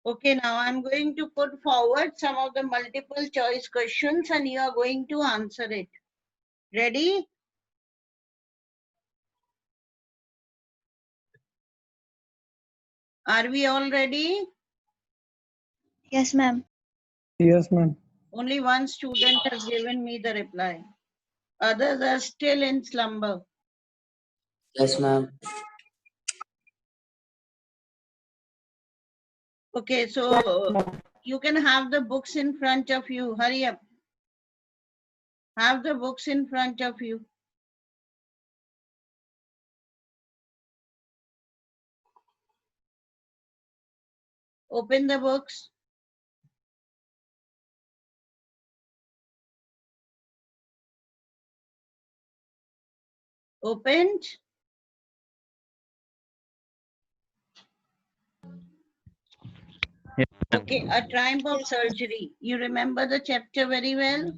Okay, now I'm going to put forward some of the multiple choice questions and you are going to answer it. Ready? Are we all ready? Yes, ma'am. Yes, ma'am. Only one student has given me the reply. Others are still in slumber. Yes, ma'am. Okay, so you can have the books in front of you. Hurry up. Have the books in front of you. Open the books. Opened. Yes, ma'am. Okay, a triumph of surgery. You remember the chapter very well?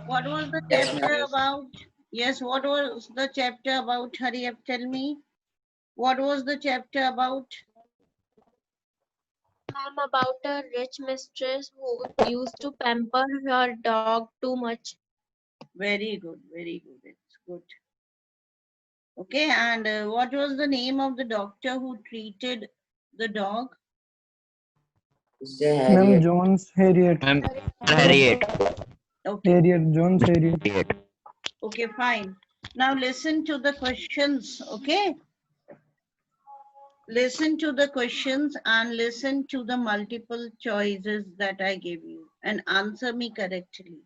What was the Yes, ma'am. chapter about? Yes, what was the chapter about? Hurry up, tell me. What was the chapter about? Ma'am, about a rich mistress who used to pamper her dog too much. Very good, very good. It's good. Okay, and what was the name of the doctor who treated the dog? Mr. Ma'am, Harriet. Jones Harriet. Ma'am, Harriet. Okay, Harriet, Jones Harriet. Harriet. okay, fine. Now listen to the questions, okay? Listen to the questions and listen to the multiple choices that I give you and answer me correctly.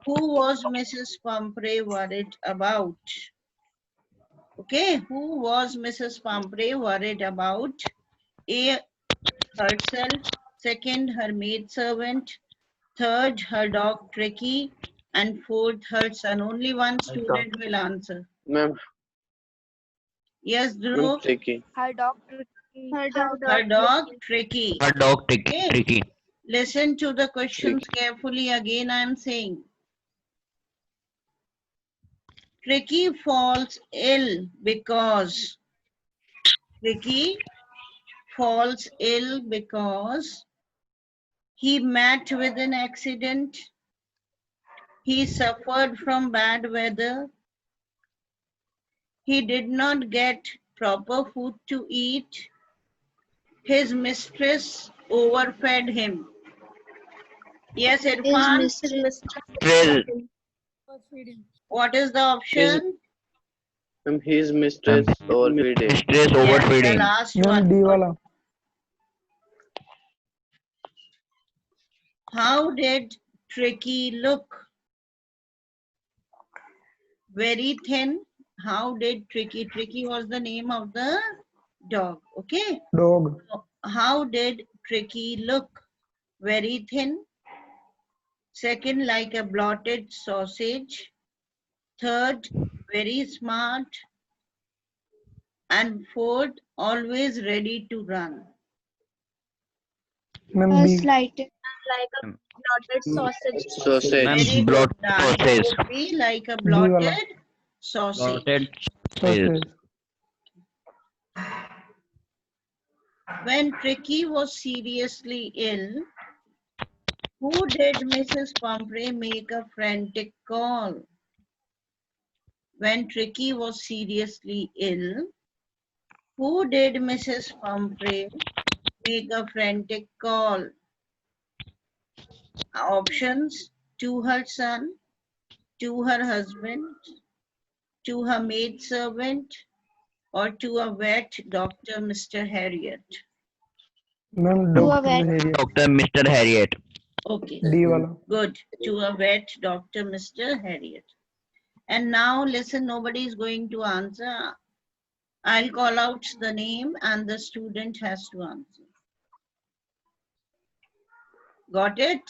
Who was Mrs. Pumphrey worried about? Okay, who was Mrs. Pumphrey worried about? A, herself. Second, her maidservant. Third, her dog Tricky. And fourth, her son. Only one student will answer. Ma'am, Yes, ma'am, Dhruv. tricky. Her dog Tricky. Her dog Tricky. Her dog Okay. Tricky. Listen to the questions Tricky. carefully. Again, I am saying. Tricky falls ill because Tricky falls ill because he met with an accident. He suffered from bad weather. He did not get proper food to eat. His mistress overfed him. Yes, His Irfan, mistress. Mistress. what is the His option? his Ma'am, mistress overfeed him. mistress Yes, the overfeeding. last Ma'am, one. D wala. How did Tricky look? Very thin. How did Tricky? Tricky was the name of the dog. Okay. Dog. How did Tricky look? Very thin. Second, like a blotted sausage. Third, very smart. And fourth, always ready to run. Ma'am, A B. slight like a Ma'am, blotted sausage. Sausage. Very blot good. The answer sausage. would be like a B wala. blotted sausage. Blotted Sausage. When Tricky was seriously ill, who did Mrs. Pumphrey make a frantic call? When Tricky was seriously ill, who did Mrs. Pumphrey make a frantic call? Options: to her son, to her husband, to her maidservant, or to a vet, Dr. Mr. Harriet. Ma'am, To a Dr. vet. Harriet. Dr. Mr. Harriet. Okay, D wala. good. To a vet, Dr. Mr. Harriet. And now listen, nobody is going to answer. I'll call out the name and the student has to answer. Got it?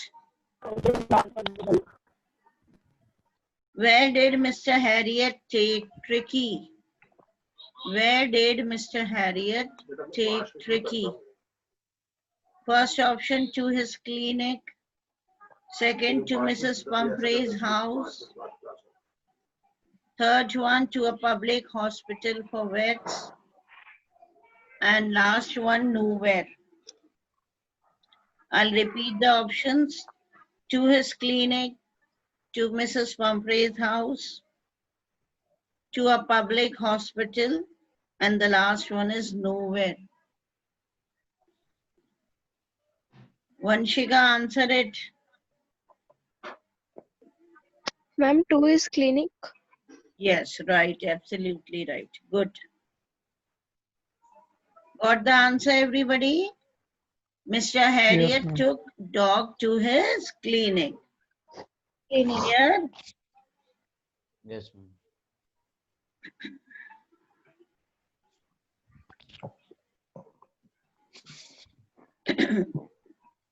Where did Mr. Harriet take Tricky? Where did Mr. Harriet take Tricky? First option, to his clinic. Second, to Mrs. Pumphrey's house. Third one, to a public hospital for vets. And last one, nowhere. I'll repeat the options. To his clinic, to Mrs. Pumphrey's house, to a public hospital, and the last one is nowhere. Vanshika, answer it. Ma'am, to his clinic. Yes, right, absolutely right. Good. Got the answer, everybody? Mr. Harriet ma'am. took dog to his clinic. Clear? Yes, ma'am.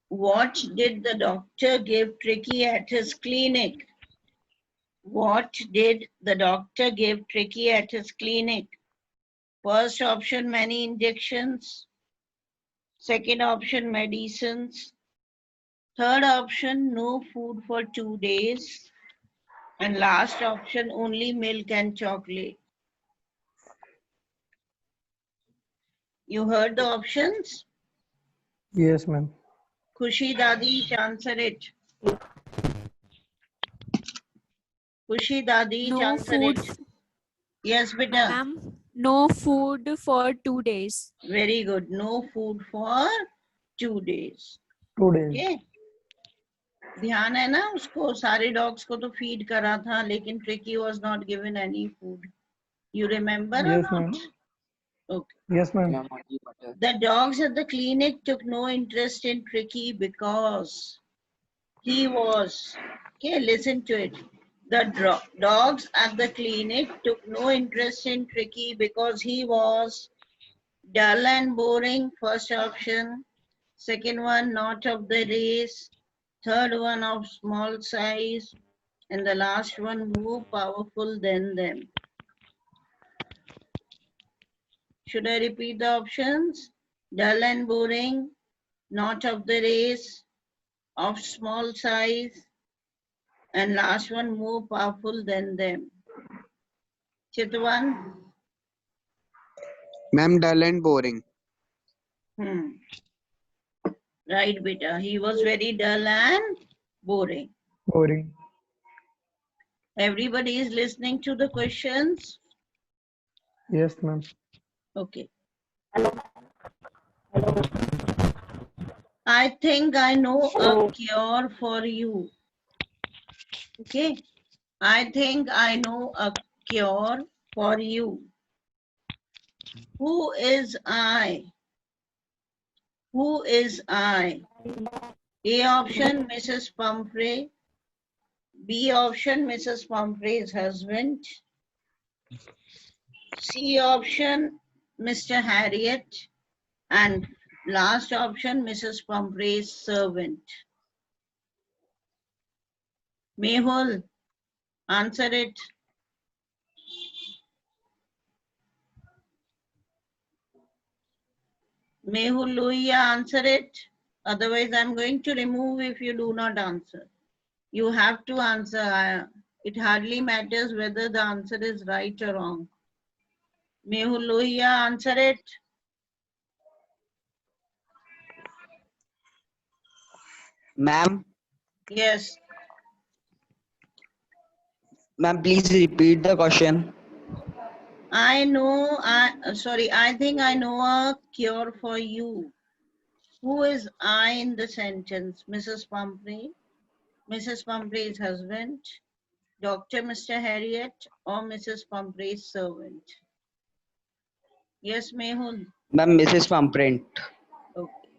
What did the doctor give Tricky at his clinic? What did the doctor give Tricky at his clinic? First option, many injections. Second option, medicines. Third option, no food for 2 days. And last option, only milk and chocolate. You heard the options? Yes, ma'am. Khushi Dadi, answer it. Khushi Dadi, No answer food, it. Yes, beta. ma'am. No food for 2 days. Very good. No food for 2 days. 2 days. Okay. ध्यान है ना उसको सारे dogs को तो feed करा था लेकिन tricky was not given any food you remember or Yes, ma'am. not? Okay. Yes, ma'am. Ma'am, only butter. The dogs at the clinic took no interest in Tricky because he was, okay, listen to it. The dogs at the clinic took no interest in Tricky because he was dull and boring, first option. Second one, not of the race. Third one, of small size. And the last one, more powerful than them. Should I repeat the options? Dull and boring, not of the race, of small size, and last one, more powerful than them. Chitwan? Ma'am, dull and boring. Right, beta. He was very dull and boring. Boring. Everybody is listening to the questions? Yes, ma'am. Okay. I think I know a cure for you. Okay. I think I know a cure for you. Who is I? Who is I? A option, Mrs. Pumphrey. B option, Mrs. Pumphrey's husband. C option, Mr. Harriet. And last option, Mrs. Pumphrey's servant. Mehul, answer it. Mehul Lohiya, answer it. Otherwise, I'm going to remove if you do not answer. You have to answer. It hardly matters whether the answer is right or wrong. Mehul Lohiya, answer it. Ma'am, Yes. ma'am, please repeat the question. I think I know a cure for you. Who is I in the sentence? Mrs. Pumphrey, Mrs. Pumphrey's husband, Dr. Mr. Harriet, or Mrs. Pumphrey's servant? Yes, Mehul. Ma'am, Mrs. Pumprint. Okay.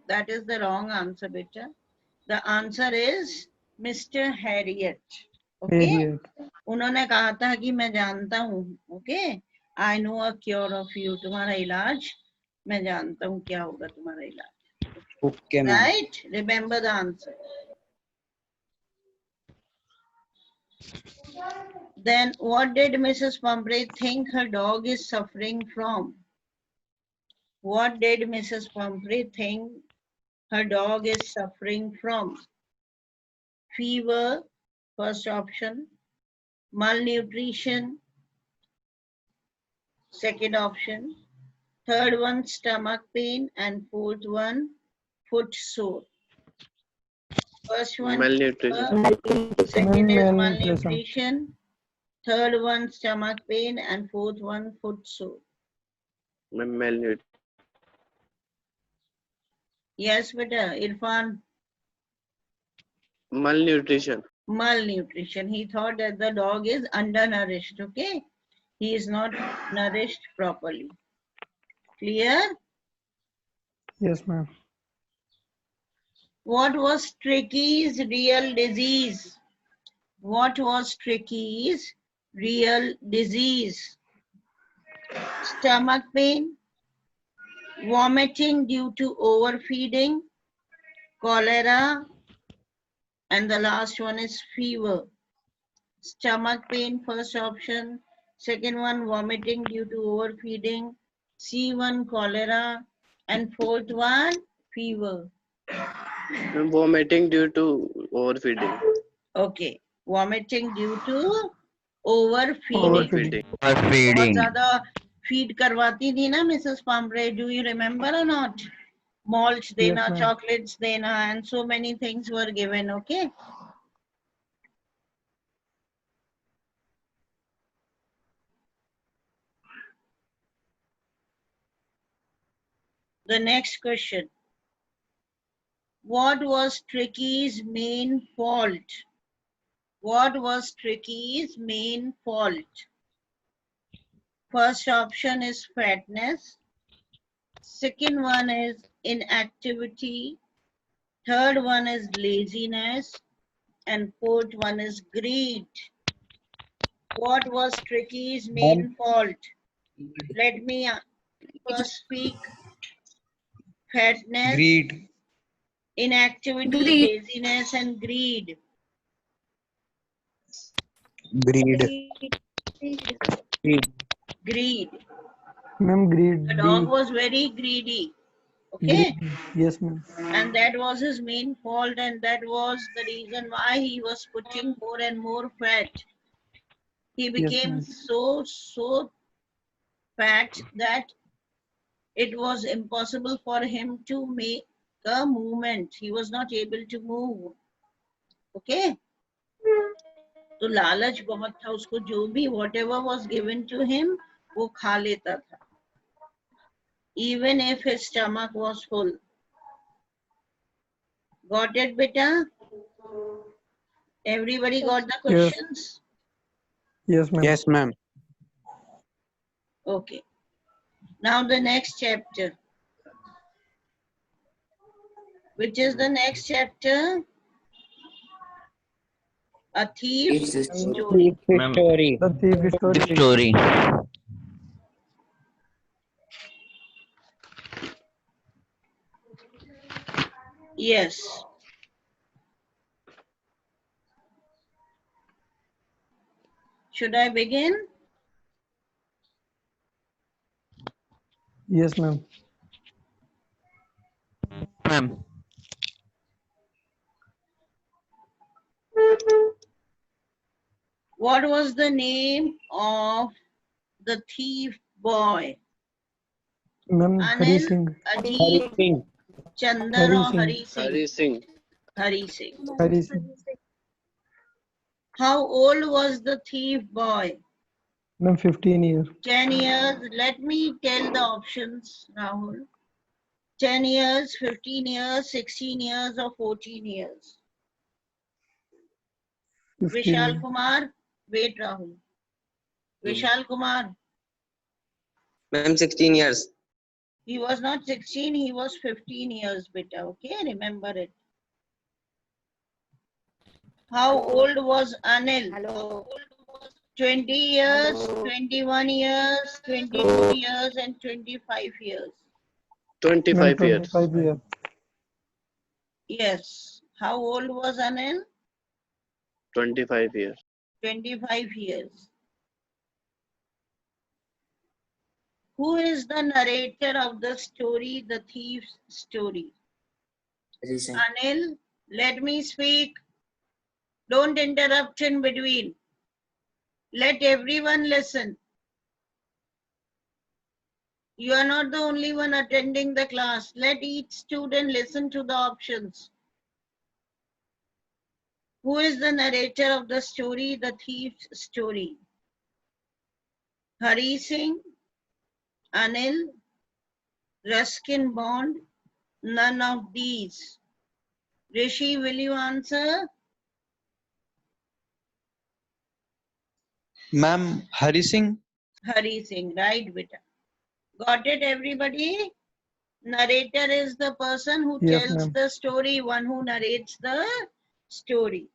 That is the wrong answer, beta. The answer is Mr. Harriet. Okay. Harriet. उन्होंने कहा था कि मैं जानता हूँ. Okay. I know a cure of you. तुम्हारा इलाज मैं जानता हूँ क्या होगा तुम्हारा इलाज. Okay, ma'am. Right? Remember the answer. Then what did Mrs. Pumphrey think her dog is suffering from? What did Mrs. Pumphrey think her dog is suffering from? Fever, first option. malnutrition. Second option. Third one, stomach pain, and fourth one, foot sore. First one, Malnutrition. second is Malnutrition. malnutrition, third one, stomach pain, and fourth one, foot sore. Malnutrition. Yes, beta, Irfan, Malnutrition. malnutrition. He thought that the dog is undernourished, okay? He is not nourished properly. Clear? Yes, ma'am. What was Tricky's real disease? What was Tricky's real disease? Stomach pain, vomiting due to overfeeding, cholera, and the last one is fever. Stomach pain, first option. Second one, vomiting due to overfeeding. C1, cholera. And fourth one, fever. Vomiting due to overfeeding. Okay, vomiting due to overfeeding. Overfeeding. बहुत Feeding. ज़्यादा feed करवाती थी ना Mrs. Pompey. Do you remember or not? Malts देना, Yes, ma'am. chocolates देना, and so many things were given. Okay. The next question. What was Tricky's main fault? What was Tricky's main fault? First option is fatness. Second one is inactivity. Third one is laziness. And fourth one is greed. What was Tricky's main fault? Let me first speak. Fatness, Greed. inactivity, laziness, and greed. Greed. Greed. Ma'am, greed. The dog was very greedy. Okay. Greed. Yes, ma'am. And that was his main fault, and that was the reason why he was putting more and more fat. He became ma'am. so fat that it was impossible for him to make a movement. He was not able to move. Okay. तो लालच बहुत था उसको, जो भी whatever was given to him वो खा लेता था, even if his stomach was full. Got it, beta? Everybody got the questions? Yes, ma'am. Yes, ma'am. Okay. Now the next chapter. Which is the next chapter? A thief's It's story. Ma'am. Story. The thief story. The story. Yes. Should I begin? Yes, ma'am. Ma'am. What was the name of the thief boy? Ma'am, Hari Anil, Singh. Ajit, Chandan or Hari Singh. Hari Singh? Hari Singh. Hari Singh. Hari Singh. How old was the thief boy? Ma'am, 15 years. 10 years. Let me tell the options, Rahul. 10 years, 15 years, 16 years, or 14 years. 15 Vishal years. Kumar. Wait, Rahul. Vishal Kumar. Ma'am, 16 years. He was not 16, he was 15 years, beta. Okay, remember it. How old was Anil? Hello. 20 years, 21 years, 22 years, and 25 years. 25 Ma'am, years. 25 years. Yes. How old was Anil? 25 years. 25 years. Who is the narrator of the story, The Thief's Story? Hari Singh. Anil, let me speak. Don't interrupt in between. Let everyone listen. You are not the only one attending the class. Let each student listen to the options. Who is the narrator of the story, The Thief's Story? Hari Singh, Anil, Ruskin Bond, none of these. Rishi, will you answer? Ma'am, Hari Singh. Hari Singh, right, beta. Got it, everybody? Narrator is the person who Yes, tells ma'am. the story, one who narrates the story.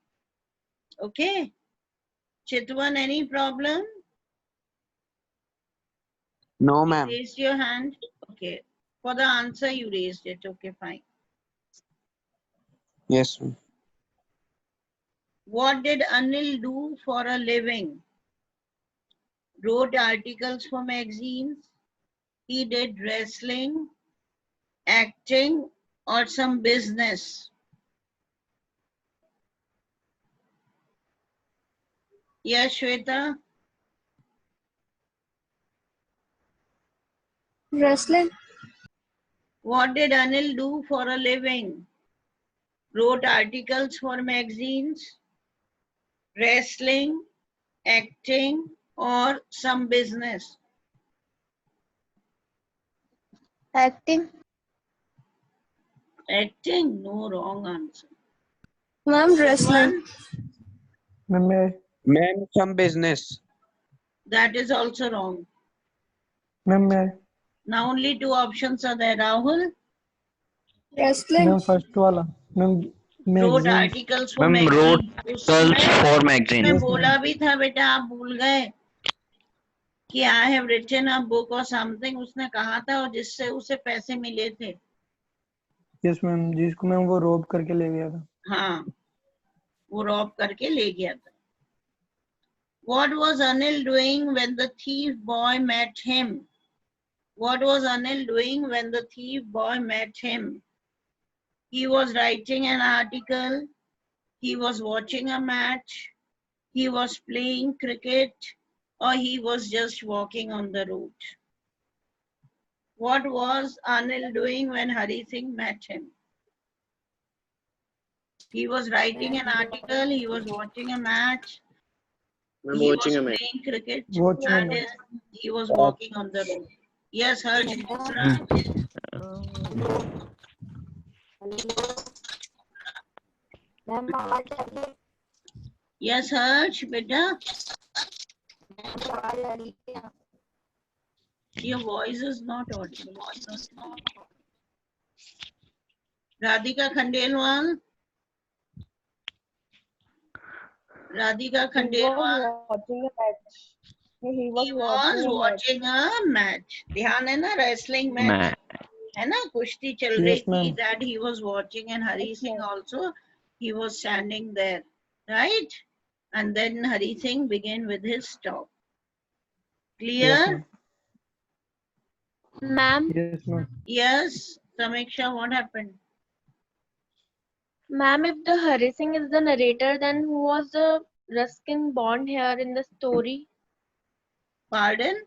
Okay? Chitwan, any problem? No, You ma'am. raised your hand? Okay. For the answer, you raised it. Okay, fine. Yes, ma'am. What did Anil do for a living? Wrote articles for magazines. He did wrestling, acting, or some business. Yes, Shweta? Wrestling. What did Anil do for a living? Wrote articles for magazines, wrestling, acting, or some business. Acting. Acting? No, wrong answer. Ma'am, wrestling. One, Ma'am, may I? Ma'am, some business. that is also wrong. Ma'am, may I? Now only two options are there. Rahul Wrestling. Ma'am, first वाला. Ma'am, wrote magazine. articles for Ma'am, wrote magazines. articles for magazine. मैं Yes, बोला ma'am. भी था बेटा, आप भूल गए कि I have written a book or something. उसने कहा था और जिससे उसे पैसे मिले थे. Yes, ma'am. जिसको मैम वो रोब करके ले गया था. हाँ, वो रॉब करके ले गया था. What was Anil doing when the thief boy met him? What was Anil doing when the thief boy met him? He was writing an article. He was watching a match. He was playing cricket, or he was just walking on the road. What was Anil doing when Hari Singh met him? He was writing an article. He was watching a match. I'm He watching was a match. playing cricket. Watching a and match. he was walking on the road. Yes, Harsh. Yes, Harsh, beta. Your voice is not audible. Radhika Khandelwal. Radhika Khandelwal. He was watching a match. ध्यान है ना, wrestling match है ना, कुश्ती चल रही Yes, थी. ma'am. That he was watching, and Hari Singh also, he was standing there, right? And then Hari Singh began with his talk. Yes, Clear? ma'am. Ma'am, Yes, ma'am. Yes, Samiksha, what happened? ma'am, if the Hari Singh is the narrator, then who was the Ruskin Bond here in the story? Pardon?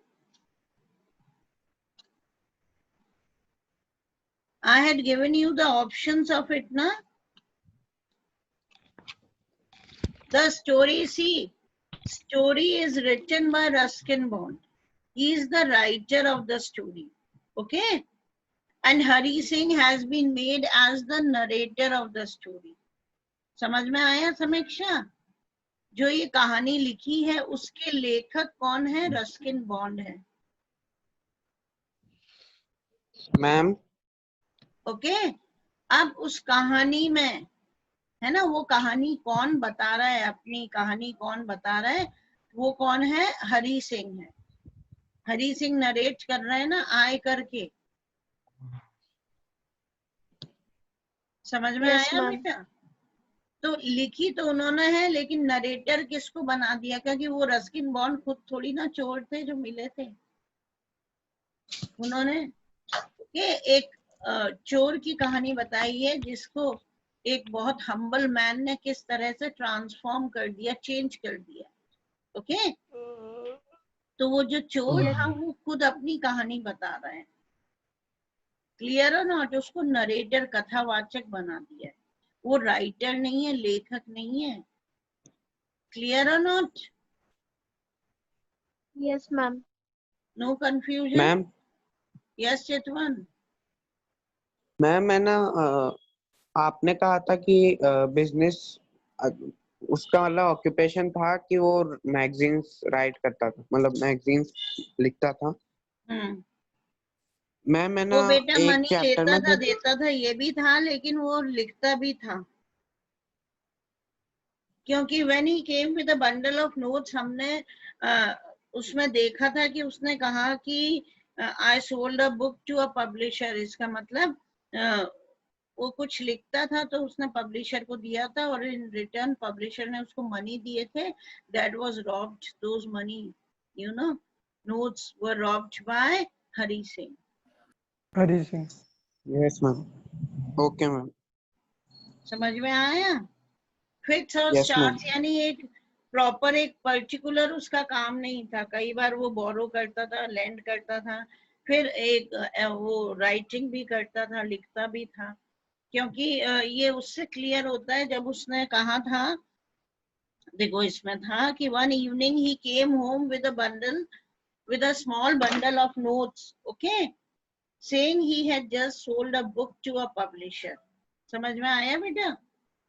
I had given you the options of it, na? The story, see, story is written by Ruskin Bond. He is the writer of the story. Okay? And Hari Singh has been made as the narrator of the story. समझ में आया समीक्षा? जो ये कहानी लिखी है उसके लेखक कौन है? रस्किन बॉन्ड है. Ma'am. ओके? अब उस कहानी में है ना, वो कहानी कौन बता रहा है, अपनी कहानी कौन बता रहा है, वो कौन है? हरी सिंह है. हरी सिंह नरेट कर रहे हैं ना, आए करके. समझ में Yes, आया ma'am. बेटा? तो लिखी तो उन्होंने है, लेकिन नरेटर किसको बना दिया? क्योंकि वो रस्किन बॉन्ड खुद थोड़ी ना चोर थे जो मिले थे. उन्होंने ये एक चोर की कहानी बताई है जिसको एक बहुत हम्बल मैन ने किस तरह से ट्रांसफॉर्म कर दिया, चेंज कर दिया. ओके? तो वो जो चोर था वो खुद अपनी कहानी बता रहा है। क्लियर और नॉट? उसको नरेटर, कथावाचक बना दिया है। वो राइटर नहीं है, लेखक नहीं है। क्लियर और not? Yes, ma'am. No confusion? Ma'am yes चितवन? मैम मैं ना आपने कहा था कि बिजनेस उसका मतलब ऑक्यूपेशन था कि वो मैगजीन्स राइट करता था, मतलब मैगजीन्स लिखता था। मैम मैं ना वो बेटा एक मनी चैप्टर लेता में था, देता था, ये भी था, लेकिन वो लिखता भी था। क्योंकि when he came with a bundle of notes, हमने उसमें देखा था कि उसने कहा कि I sold a book to a publisher। इसका मतलब वो कुछ लिखता था तो उसने पब्लिशर को दिया था और इन रिटर्न पब्लिशर ने उसको मनी दिए थे। That was robbed, those money, you know, notes were robbed by Hari Singh। Hari Singh. Yes ma'am. Okay ma'am. समझ में आया? फिक्स और Yes, ma'am. स्टार्ट यानी एक प्रॉपर, एक पर्टिकुलर उसका काम नहीं था। कई बार वो बोरो करता था, लेंड करता था, फिर एक वो राइटिंग भी करता था, लिखता भी था। क्योंकि ये उससे क्लियर होता है जब उसने कहा था, देखो इसमें था कि one evening he came home with a bundle, with a small bundle of notes, okay, saying he had just sold a book to a publisher। समझ में आया बेटा?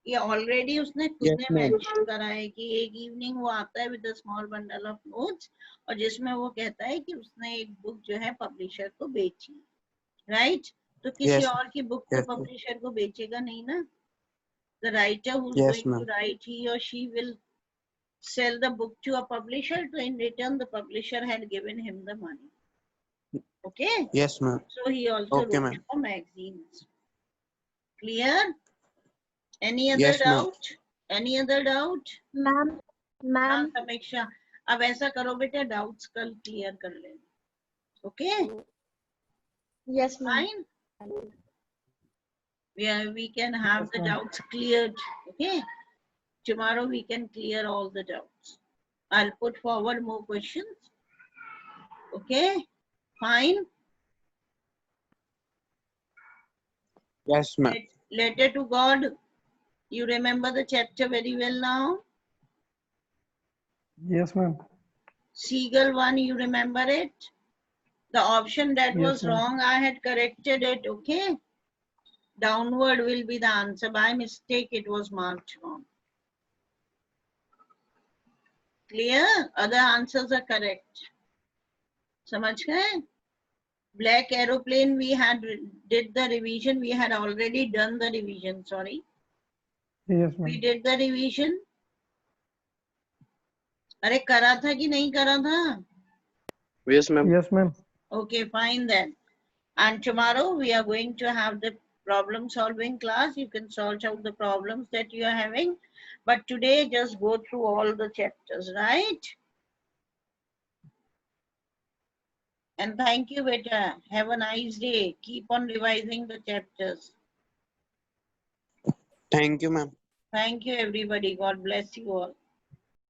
ये ऑलरेडी उसने खुद Yes, ने ma'am. मेंशन करा है कि एक इवनिंग वो आता है with a small bundle of notes, और जिसमें वो कहता है कि उसने एक बुक जो है पब्लिशर को बेची। राइट? तो किसी Yes. और की बुक तो Yes, ma'am. पब्लिशर को बेचेगा नहीं ना। The writer who is Yes, going to ma'am. Right, he और she will sell the book to a publisher, so in return the publisher had given him the money। okay, Yes, ma'am. so he also Okay, wrote ma'am. for magazines। clear? any other Yes, ma'am. doubt? any other doubt? Ma'am, हाँ ma'am. समीक्षा, अब ऐसा करो बेटा, doubts कल clear कर लेना। Okay Yes, ma'am. Fine, we can have Yes, the ma'am. doubts cleared। okay, tomorrow we can clear all the doubts। I'll put forward more questions। okay, fine। Yes, ma'am. Letter to God, you remember the chapter very well now? Yes, ma'am. Seagull one, you remember it? The option that Yes, was ma'am. wrong, I had corrected it। okay, downward will be the answer, by mistake it was marked wrong। clear? other answers are correct। समझ गए? black aeroplane, we had did the revision, we had already done the revision, sorry, Yes, we ma'am. did the revision। अरे करा था कि नहीं करा था? Yes, ma'am. Yes, ma'am. okay, fine then। and tomorrow we are going to have the problem solving class। you can solve out the problems that you are having, but today just go through all the chapters, right? and thank you beta, have a nice day, keep on revising the chapters। Thank you, ma'am. thank you everybody, god bless you all।